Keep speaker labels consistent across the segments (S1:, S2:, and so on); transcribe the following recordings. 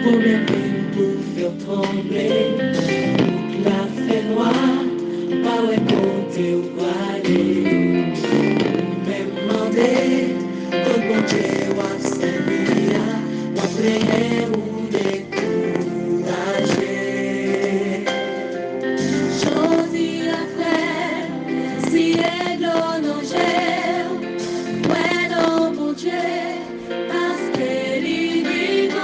S1: Problème pour faire trembler, la fait noire, pas ouais côté ou aller. Même demander, quand bon Dieu va servir, va prier ou décourager. Choisis la frère, si elle non gère, ouais non bon Dieu, parce que l'ignorance,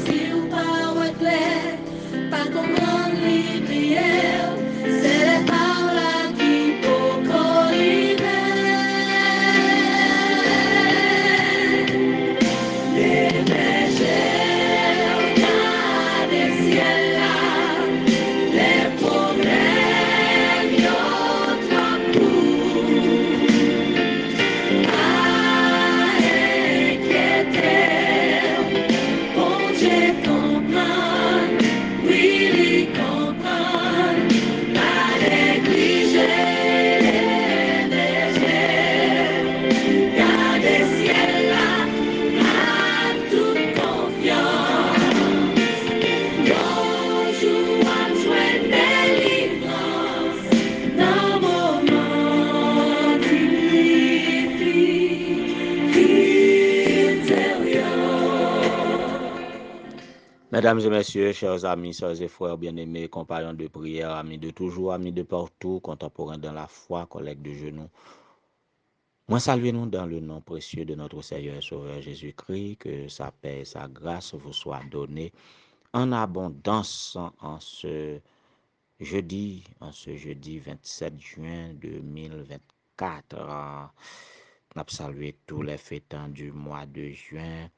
S1: si ou pas ouais clair, pas comprendre l'hiver, c'est les paroles qui pour les bergers, regardent le ciel là. Les problèmes y'ont trop court à inquiéter. Bon Dieu comprend, oui, il comprend. Pas négliger les légers. Gardez ciel là, à toute confiance. Bonjour, à joindre délivrance dans moment intérieur.
S2: Mesdames et messieurs, chers amis, sœurs et frères bien-aimés, compagnons de prière, amis de toujours, amis de partout, contemporains dans la foi, collègues de genoux. Moi, saluez-nous dans le nom précieux de notre Seigneur et Sauveur Jésus-Christ, que sa paix et sa grâce vous soient données en abondance en ce jeudi 27 juin 2024. On a salué tous les fêtants du mois de juin,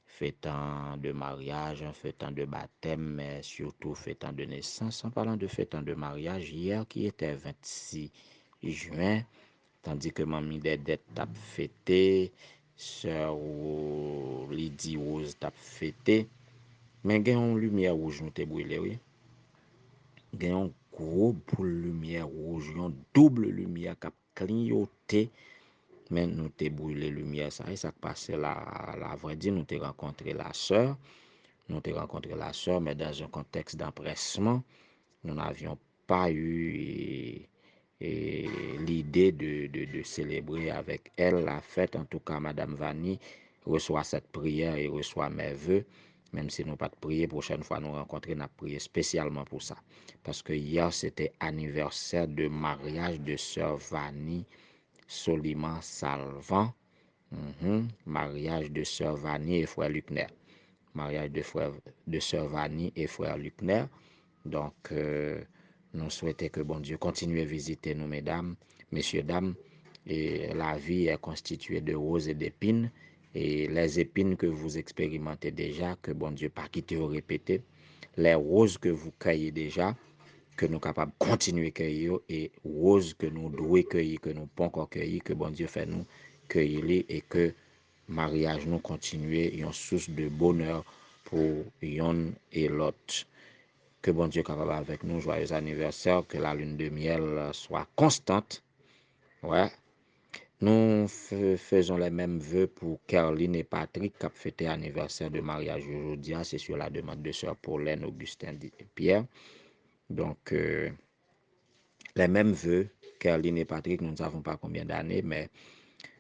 S2: fêtants de mariage, fêtants de baptême, mais surtout fêtants de naissance. En parlant de fêtants de mariage, hier qui était 26 juin, tandis que Mamie Dedet t'a fêté, sœur Lydie Rose t'a fêté, mais il y a une lumière rouge nous te brûlé, oui. Il y a un gros boule lumière rouge, une double lumière qui a clignoté, mais nous te brûlé lumière ça. Et ça passe là, la vrai dire, nous te rencontré la sœur. Nous te rencontré la sœur, mais dans un contexte d'empressement. Nous n'avions pas eu l'idée de célébrer avec elle la fête. En tout cas, Madame Vanny reçoit cette prière et reçoit mes vœux. Même si nous pas de prier, prochaine fois nous rencontrer, nous prier spécialement pour ça. Parce que hier, c'était anniversaire de mariage de sœur Vanny Soliman Salvan. Mariage de sœur Vanny et frère Lucner. Mariage de sœur Vanny et frère Lucner. Donc, nous souhaitons que bon Dieu continue à visiter nous, mesdames, messieurs, dames. Et la vie est constituée de roses et d'épines. Et les épines que vous expérimentez déjà, que bon Dieu pas quitter ou répéter. Les roses que vous cueillez déjà, que nous sommes capables de continuer à cueillir. Et roses que nous devons cueillir, que nous ne pouvons pas encore cueillir, que bon Dieu fait nous cueillir et que mariage nous continue une source de bonheur pour l'un et l'autre. Que bon Dieu capable avec nous, joyeux anniversaire, que la lune de miel soit constante. Ouais. Nous faisons les mêmes vœux pour Caroline et Patrick qui ont fêté anniversaire de mariage aujourd'hui. C'est sur la demande de sœur Pauline, Augustin et Pierre. Donc, les mêmes vœux, Caroline et Patrick, nous ne savons pas combien d'années, mais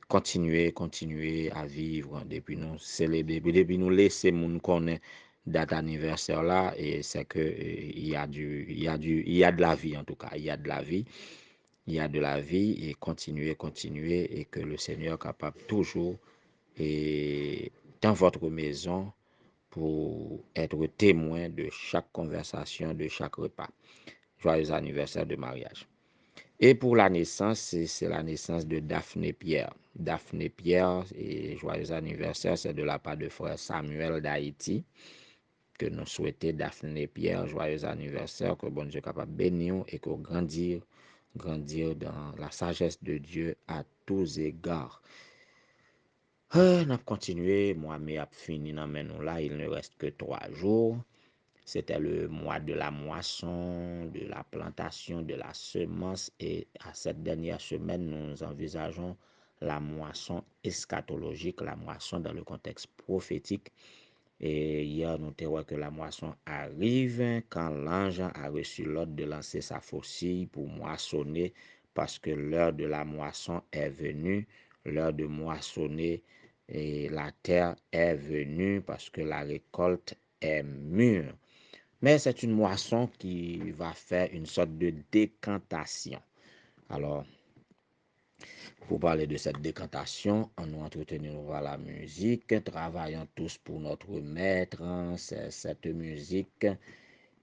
S2: continuer à vivre depuis nous célébrer, depuis nous laisser moun connaître date anniversaire là, et c'est que il y a de la vie en tout cas, il y a de la vie et continuer et que le Seigneur est capable toujours et dans votre maison pour être témoin de chaque conversation, de chaque repas. Joyeux anniversaire de mariage. Et pour la naissance, c'est la naissance de Daphné Pierre. Daphné Pierre, et joyeux anniversaire, c'est de la part de frère Samuel d'Haïti, que nous souhaitons Daphné Pierre, joyeux anniversaire, que bon Dieu capable de bénir et que grandir dans la sagesse de Dieu à tous égards. On a continué, moi, mais a fini dans nous là, il ne reste que 3 jours. C'était le mois de la moisson, de la plantation, de la semence. Et à cette dernière semaine, nous envisageons la moisson eschatologique, la moisson dans le contexte prophétique. Et hier, nous avons que la moisson arrive quand l'ange a reçu l'ordre de lancer sa faucille pour moissonner parce que l'heure de la moisson est venue, l'heure de moissonner et la terre est venue parce que la récolte est mûre. Mais c'est une moisson qui va faire une sorte de décantation. Alors, pour parler de cette décantation, nous entretenons la musique, travaillons tous pour notre maître, c'est cette musique.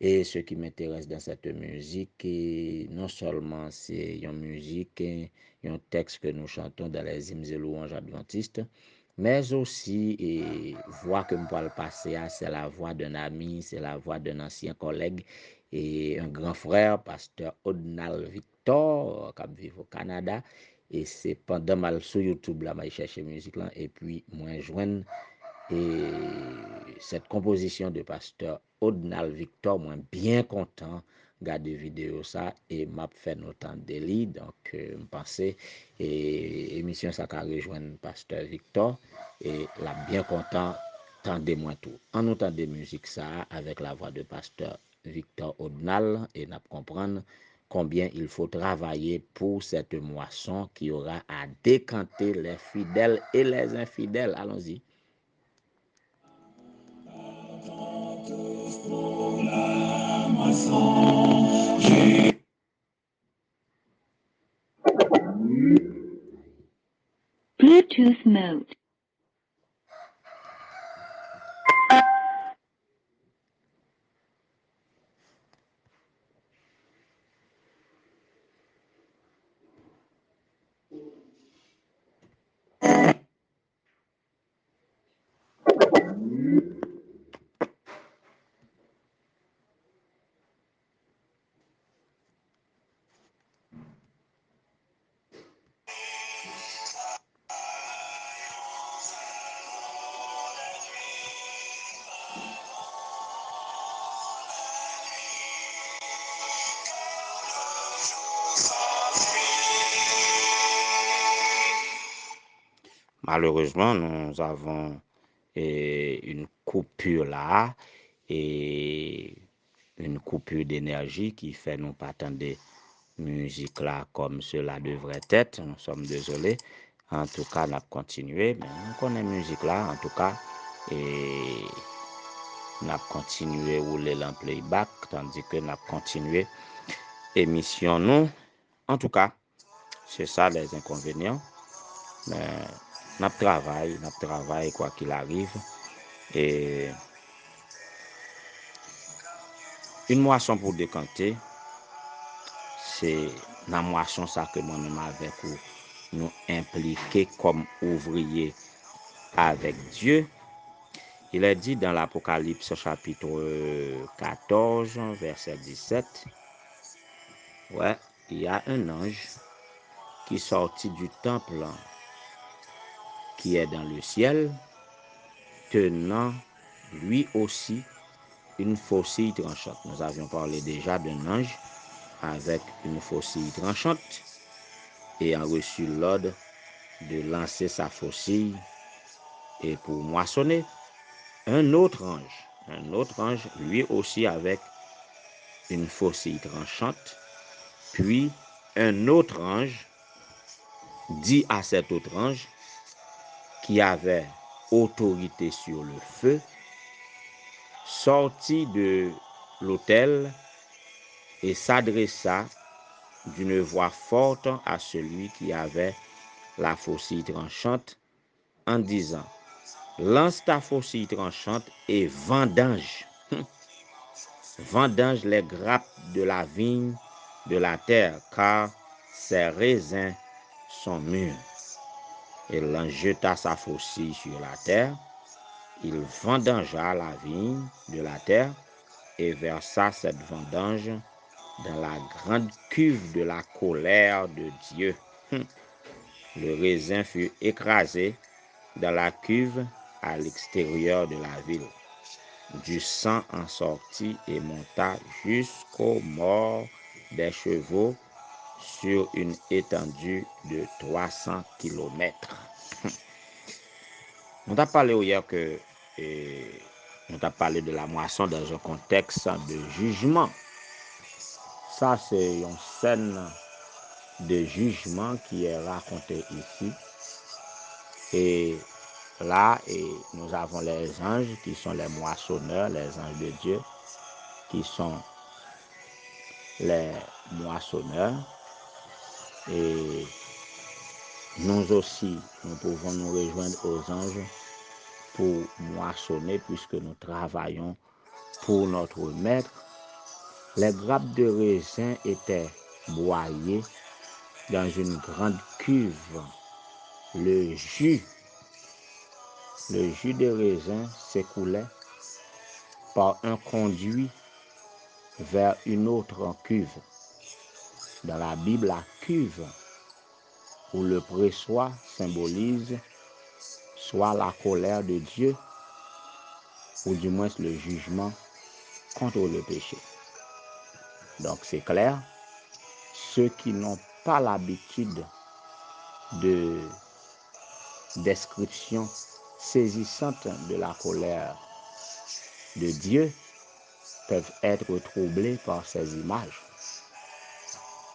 S2: Et ce qui m'intéresse dans cette musique, non seulement c'est une musique, un texte que nous chantons dans les hymnes et louanges adventistes, mais aussi, voix que je peux le passer, c'est la voix d'un ami, c'est la voix d'un ancien collègue et un grand frère, pasteur Odnal Victor, qui vit au Canada. Et c'est pendant mal sur YouTube, là, je cherche musique là, et puis moi joindre et cette composition de pasteur Odnal Victor, moi bien content regarder vidéo ça et m'a fait autant de lit donc je pensais et émission ça qu'a rejoindre pasteur Victor et là bien content tendez-moi tout en autant de musique ça avec la voix de pasteur Victor Odnal et n'a comprendre combien il faut travailler pour cette moisson qui aura à décanter les fidèles et les infidèles. Allons-y.
S3: Bluetooth mode.
S2: Malheureusement, nous avons une coupure là et une coupure d'énergie qui fait nous pas attendre musique là comme cela devrait être. Nous sommes désolés. En tout cas, nous continué. Mais nous connaissons musique là, en tout cas. Et nous continué à rouler en playback, tandis que nous continué émission nous. En tout cas, c'est ça les inconvénients. Mais nous travaillons quoi qu'il arrive. Et une moisson pour décanter, c'est la moisson ça que moi-même avec vous nous impliquer comme ouvriers avec Dieu. Il est dit dans l'Apocalypse chapitre 14, verset 17, ouais, il y a un ange qui sortit du temple qui est dans le ciel, tenant lui aussi une faucille tranchante. Nous avions parlé déjà d'un ange avec une faucille tranchante et a reçu l'ordre de lancer sa faucille et pour moissonner. Un autre ange, lui aussi avec une faucille tranchante, puis un autre ange dit à cet autre ange qui avait autorité sur le feu, sortit de l'autel et s'adressa d'une voix forte à celui qui avait la faucille tranchante en disant: lance ta faucille tranchante et vendange. Vendange les grappes de la vigne de la terre, car ses raisins sont mûrs. Et l'ange jeta sa faucille sur la terre. Il vendangea la vigne de la terre et versa cette vendange dans la grande cuve de la colère de Dieu. Le raisin fut écrasé dans la cuve à l'extérieur de la ville. Du sang en sortit et monta jusqu'aux morts des chevaux sur une étendue de 300 kilomètres. On a parlé hier que On t'a parlé de la moisson dans un contexte de jugement. Ça, c'est une scène de jugement qui est racontée ici. Et là, nous avons les anges qui sont les moissonneurs, les anges de Dieu, qui sont les moissonneurs. Et nous aussi, nous pouvons nous rejoindre aux anges pour moissonner puisque nous travaillons pour notre maître. Les grappes de raisin étaient broyées dans une grande cuve. Le jus de raisin s'écoulait par un conduit vers une autre cuve. Dans la Bible, la cuve ou le pressoir symbolise soit la colère de Dieu ou du moins le jugement contre le péché. Donc c'est clair, ceux qui n'ont pas l'habitude de description saisissante de la colère de Dieu peuvent être troublés par ces images.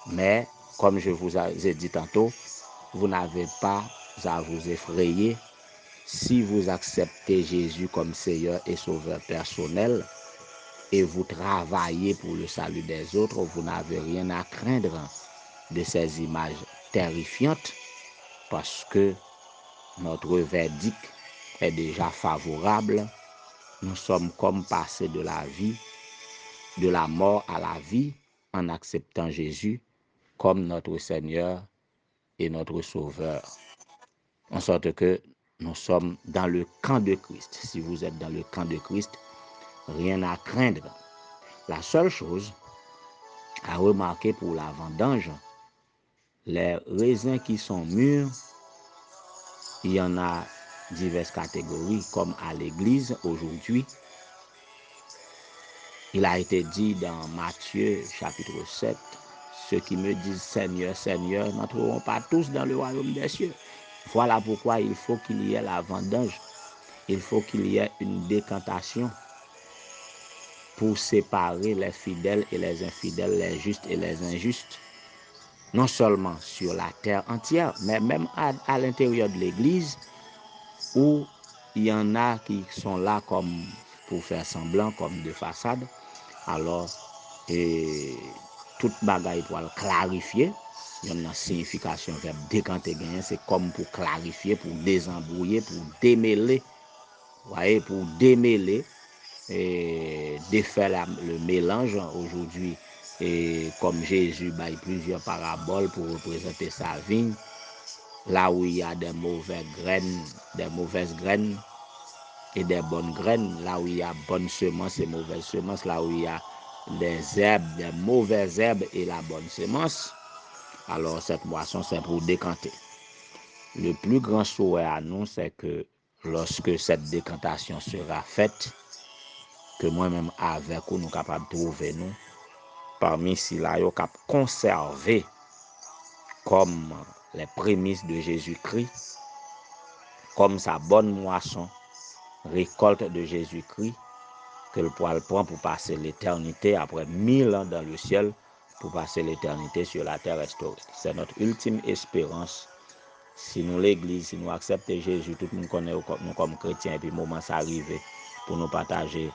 S2: Mais, comme je vous ai dit tantôt, vous n'avez pas à vous effrayer si vous acceptez Jésus comme Seigneur et Sauveur personnel et vous travaillez pour le salut des autres, vous n'avez rien à craindre de ces images terrifiantes parce que notre verdict est déjà favorable. Nous sommes comme passés de la vie, de la mort à la vie en acceptant Jésus comme notre Seigneur et notre Sauveur. En sorte que nous sommes dans le camp de Christ. Si vous êtes dans le camp de Christ, rien à craindre. La seule chose à remarquer pour la vendange, les raisins qui sont mûrs, il y en a diverses catégories, comme à l'église aujourd'hui. Il a été dit dans Matthieu chapitre 7, ceux qui me disent Seigneur, Seigneur, n'entreront pas tous dans le royaume des cieux. Voilà pourquoi il faut qu'il y ait la vendange. Il faut qu'il y ait une décantation pour séparer les fidèles et les infidèles, les justes et les injustes. Non seulement sur la terre entière, mais même à l'intérieur de l'église, où il y en a qui sont là comme pour faire semblant, comme de façade. Alors, toute bagaille pour le clarifier, il y a une signification verbe décanter gagner, c'est comme pour clarifier, pour désembrouiller, pour démêler, voyez, pour démêler et défaire le mélange aujourd'hui. Et comme Jésus baille plusieurs paraboles pour représenter sa vigne, là où il y a des mauvaises graines et des bonnes graines, là où il y a bonnes semences et mauvaises semences, là où il y a des herbes, des mauvaises herbes et la bonne semence, alors cette moisson c'est pour décanter. Le plus grand souhait à nous, c'est que lorsque cette décantation sera faite, que moi-même avec vous, nous capables de trouver nous parmi ceux-là, nous capables de conserver comme les prémices de Jésus-Christ, comme sa bonne moisson, récolte de Jésus-Christ, que le poil prend pour passer l'éternité après 1000 ans dans le ciel, pour passer l'éternité sur la terre restaurée. C'est notre ultime espérance. Si nous l'église, si nous acceptons Jésus, tout le monde connaît nous comme chrétiens, et puis le moment ça arrive pour nous partager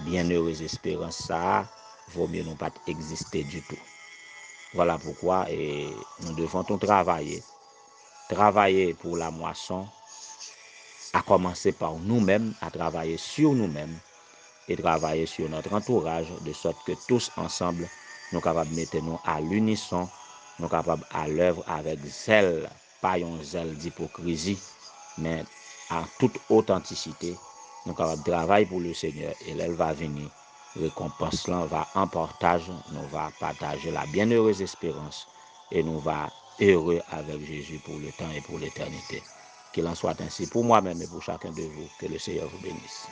S2: bienheureuse espérance, ça vaut mieux nous pas exister du tout. Voilà pourquoi nous devons tout travailler pour la moisson, à commencer par nous-mêmes, à travailler sur nous-mêmes et travailler sur notre entourage, de sorte que tous ensemble, nous sommes capables de mettre nous à l'unisson, nous sommes capables à l'œuvre avec zèle, pas un zèle d'hypocrisie, mais en toute authenticité, nous sommes capables de travailler pour le Seigneur et elle va venir. Récompense là va en partage, nous va partager la bienheureuse espérance et nous va heureux avec Jésus pour le temps et pour l'éternité. Qu'il en soit ainsi pour moi-même et pour chacun de vous. Que le Seigneur vous bénisse.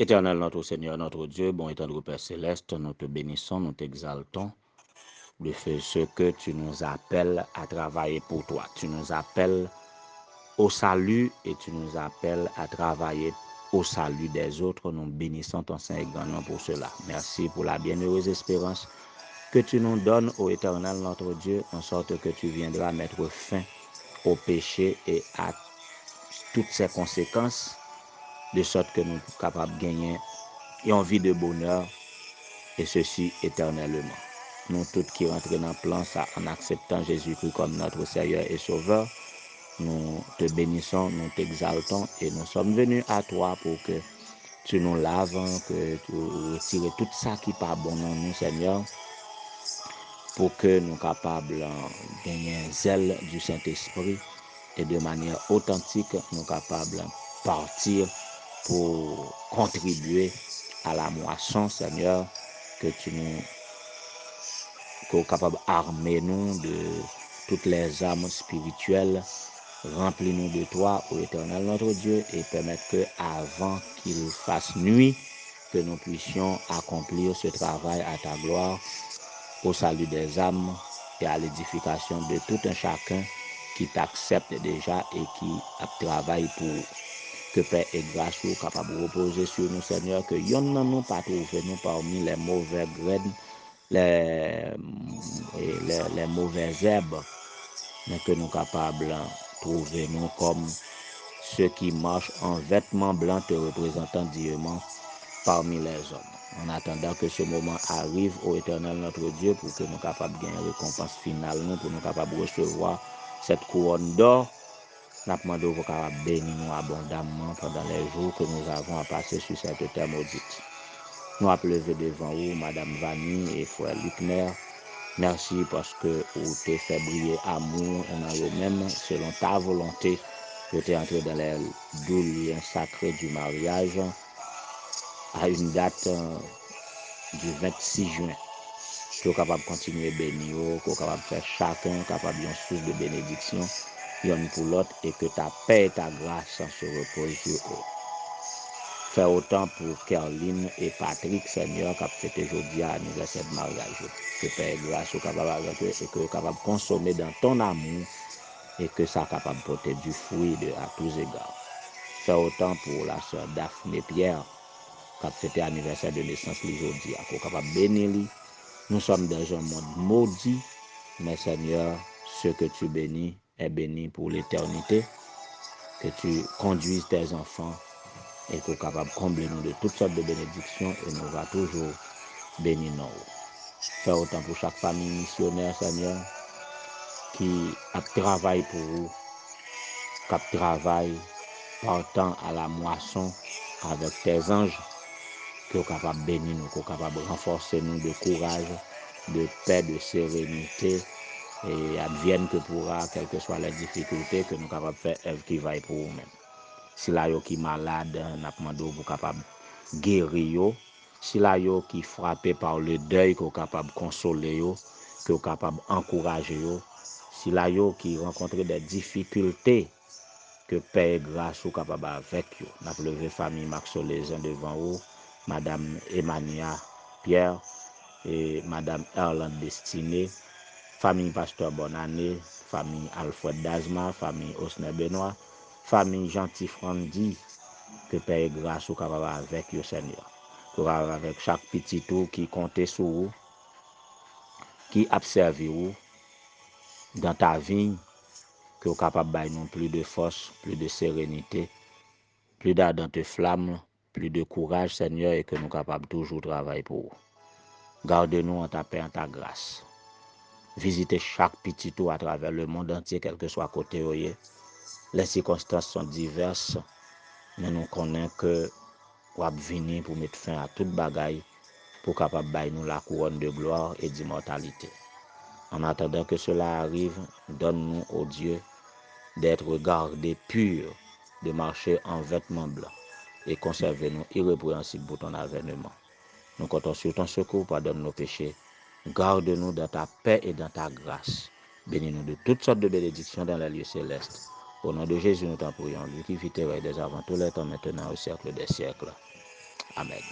S2: Éternel notre Seigneur, notre Dieu, bon et tendre Père Céleste, nous te bénissons, nous t'exaltons de ce que tu nous appelles à travailler pour toi. Tu nous appelles au salut et tu nous appelles à travailler au salut des autres. Nous bénissons ton Saint et grand nom pour cela. Merci pour la bienheureuse espérance que tu nous donnes, ô Éternel notre Dieu, en sorte que tu viendras mettre fin au péché et à toutes ses conséquences, de sorte que nous sommes capables de gagner une vie de bonheur, et ceci éternellement. Nous tous qui rentrons dans le plan, ça, en acceptant Jésus-Christ comme notre Seigneur et Sauveur, nous te bénissons, nous t'exaltons et nous sommes venus à toi pour que tu nous laves, que tu retires tout ça qui n'est pas bon en nous, Seigneur, pour que nous soyons capables de gagner un zèle du Saint-Esprit et de manière authentique, nous sommes capables de partir pour contribuer à la moisson, Seigneur, que tu nous capable d'armer nous de toutes les âmes spirituelles. Remplis-nous de toi, ô Éternel notre Dieu, et permettre que avant qu'il fasse nuit, que nous puissions accomplir ce travail à ta gloire, au salut des âmes et à l'édification de tout un chacun qui t'accepte déjà et qui travaille pour que paix et grâce soient capables de reposer sur nous, Seigneur, que yon nan nous pas trouver nous parmi les mauvais graines, les mauvaises herbes, mais que nous capables de trouver nous comme ceux qui marchent en vêtements blancs te représentant dignement parmi les hommes. En attendant que ce moment arrive, ô Éternel notre Dieu, pour que nous soyons capables de gagner une récompense finale, pour nous capables de recevoir cette couronne d'or, nous demandons vous capables de bénir nous abondamment pendant les jours que nous avons à passer sur cette terre maudite. Nous avons levé devant vous, Madame Vanny et Frère Luckner. Merci parce que vous t'es fait briller amour en eux-mêmes selon ta volonté. Vous t'es entré dans les doux liens sacrés du mariage à une date du 26 juin. Vous êtes capable de continuer à bénir, vous êtes capable de faire chacun capable d'une source de bénédiction, l'un pour l'autre, et que ta paix et ta grâce se reposent sur eux. Fais autant pour Caroline et Patrick, Seigneur, qui a fêté aujourd'hui à l'anniversaire de mariage. Que paix et grâce soient capables avec eux et que vous capable de consommer dans ton amour et que ça soit capable de porter du fruit à tous égards. Fais autant pour la sœur Daphné Pierre, qui a fêté l'anniversaire de naissance aujourd'hui, qui est capable de bénir. Nous sommes dans un monde maudit, mais Seigneur, ce que tu bénis est béni pour l'éternité. Que tu conduises tes enfants et que tu es capable de combler nous de toutes sortes de bénédictions et nous va toujours bénir nous. Fais autant pour chaque famille missionnaire, Seigneur, qui travaille pour vous, qui travaille partant à la moisson avec tes anges, qui est capable de bénir nous, qui est capable de renforcer nous de courage, de paix, de sérénité, et advienne que pourra, quelles que soient les difficultés, que nous sommes capables de faire œuvre qui vaille pour nous-mêmes. Si la yo qui malade, nous demandons pour capable guérir. Si la yo qui frappé par le deuil, qu'on capable de consoler yo, qu'on capable d'encourager yo. Si la yo qui rencontre des difficultés, que paix et grâce soit capable avec yo. N'a levé famille Maxolézan devant vous, Madame Emania Pierre et Madame Erland Destinée, famille Pasteur Bonannée, famille Alfred Dazma, famille Osner Benoît, famille Gentil Frandi, que paix et grâce soit capable avec yo Seigneur. Capable avec chaque petit tout qui compte sur vous, qui observe vous dans ta vie, que vous capable de nous plus de force, plus de sérénité, plus d'ardente flamme, plus de courage, Seigneur, et que nous sommes capables toujours travailler pour vous. Garde-nous en ta paix, en ta grâce. Visitez chaque petit tour à travers le monde entier, quel que soit côté où il est. Les circonstances sont diverses, mais nous connaissons que vous avez venu pour mettre fin à toute bagaille, pour capable de nous la couronne de gloire et d'immortalité. En attendant que cela arrive, donne-nous, ô Dieu, d'être gardés purs, de marcher en vêtements blancs et conservez-nous irrépréhensibles pour ton avènement. Nous comptons sur ton secours, pardonne nos péchés. Garde-nous dans ta paix et dans ta grâce. Bénis-nous de toutes sortes de bénédictions dans les lieux célestes. Au nom de Jésus, nous t'en prions, lui qui vit et règne dès avant tous les temps, maintenant au siècle des siècles. Amen.